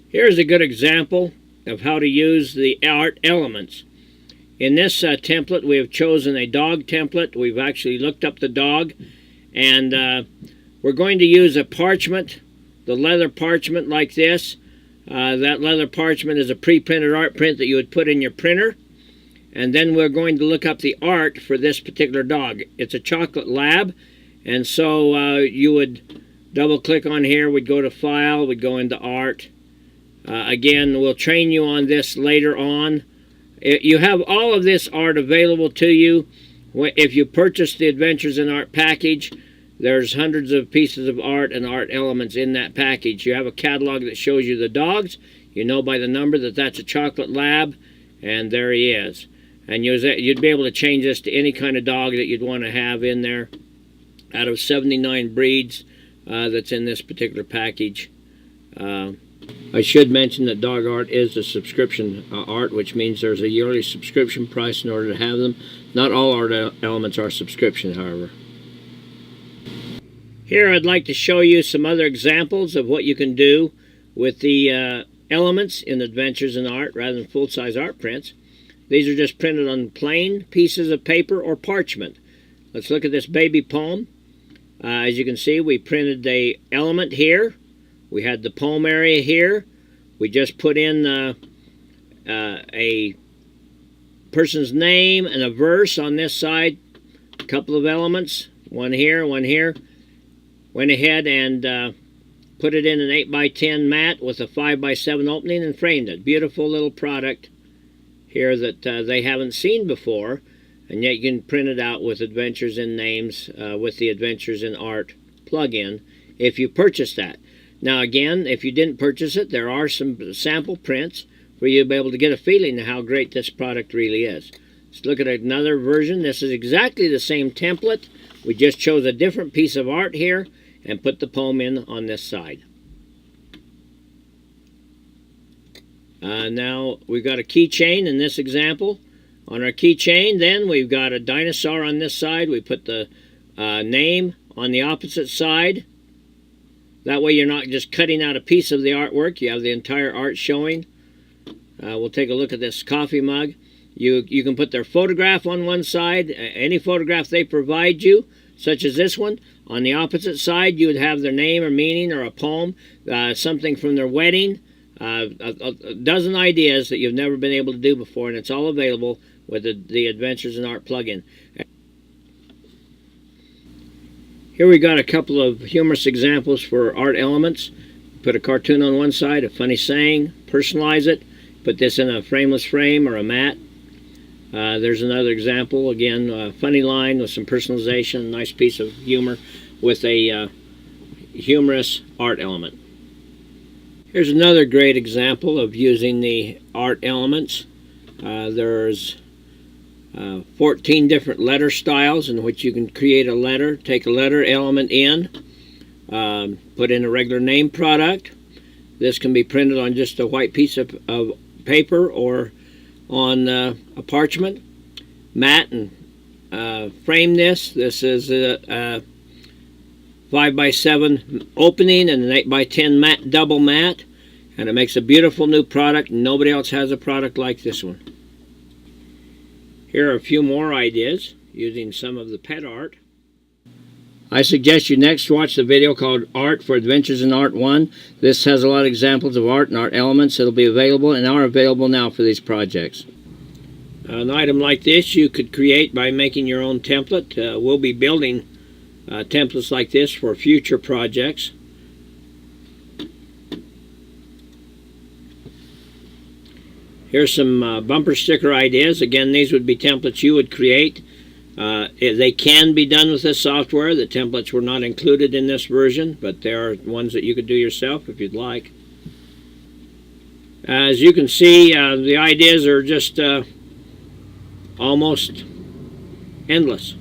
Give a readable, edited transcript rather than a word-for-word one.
Here's a good example of how to use the art elements. In this template, we have chosen a dog template. We've actually looked up the dog, and we're going to use a parchment, the leather parchment like this. That leather parchment is a pre-printed art print that you would put in your printer. And then we're going to look up the art for this particular dog. It's a chocolate lab, and so you would double click on here, we'd go to File, we'd go into Art. Again, we'll train you on this later on. You have all of this art available to you. If you purchase the Adventures in Art package, there's hundreds of pieces of art and art elements in that package. You have a catalog that shows you the dogs. You know by the number that that's a chocolate lab, and there he is. And you'd be able to change this to any kind of dog that you'd want to have in there out of 79 breeds that's in this particular package. I should mention that dog art is a subscription art, which means there's a yearly subscription price in order to have them. Not all art elements are subscription, however. Here I'd like to show you some other examples of what you can do with the elements in Adventures in Art rather than full-size art prints. These are just printed on plain pieces of paper or parchment. Let's look at this baby poem. As you can see, we printed the element here. We had the poem area here. We just put in a person's name and a verse on this side. A couple of elements, one here, one here. Went ahead and put it in an 8x10 mat with a 5x7 opening and framed it. Beautiful little product here that they haven't seen before, and yet you can print it out with Adventures in Names with the Adventures in Art plugin if you purchase that. Now again, if you didn't purchase it, there are some sample prints for you to be able to get a feeling of how great this product really is. Let's look at another version. This is exactly the same template. We just chose a different piece of art here and put the poem in on this side. Now we've got a keychain in this example. On our keychain then we've got a dinosaur on this side. We put the name on the opposite side. That way you're not just cutting out a piece of the artwork. You have the entire art showing. We'll take a look at this coffee mug. You can put their photograph on one side, any photograph they provide you, such as this one. On the opposite side, you would have their name or meaning or a poem, something from their wedding, a dozen ideas that you've never been able to do before, and it's all available with the Adventures in Art plugin. Here we got a couple of humorous examples for art elements. Put a cartoon on one side, a funny saying, personalize it, put this in a frameless frame or a mat. There's another example, again, a funny line with some personalization, a nice piece of humor with a humorous art element. Here's another great example of using the art elements. There's 14 different letter styles in which you can create a letter, take a letter element in, put in a regular name product. This can be printed on just a white piece of paper or on a parchment mat and frame this. This is a 5x7 opening and an 8x10 mat, double mat, and it makes a beautiful new product. Nobody else has a product like this one. Here are a few more ideas using some of the pet art. I suggest you next watch the video called Art for Adventures in Art 1. This has a lot of examples of art and art elements that will be available and are available now for these projects. An item like this you could create by making your own template. We'll be building templates like this for future projects. Here's some bumper sticker ideas. Again, these would be templates you would create. They can be done with this software. The templates were not included in this version, but there are ones that you could do yourself if you'd like. As you can see, the ideas are just almost endless.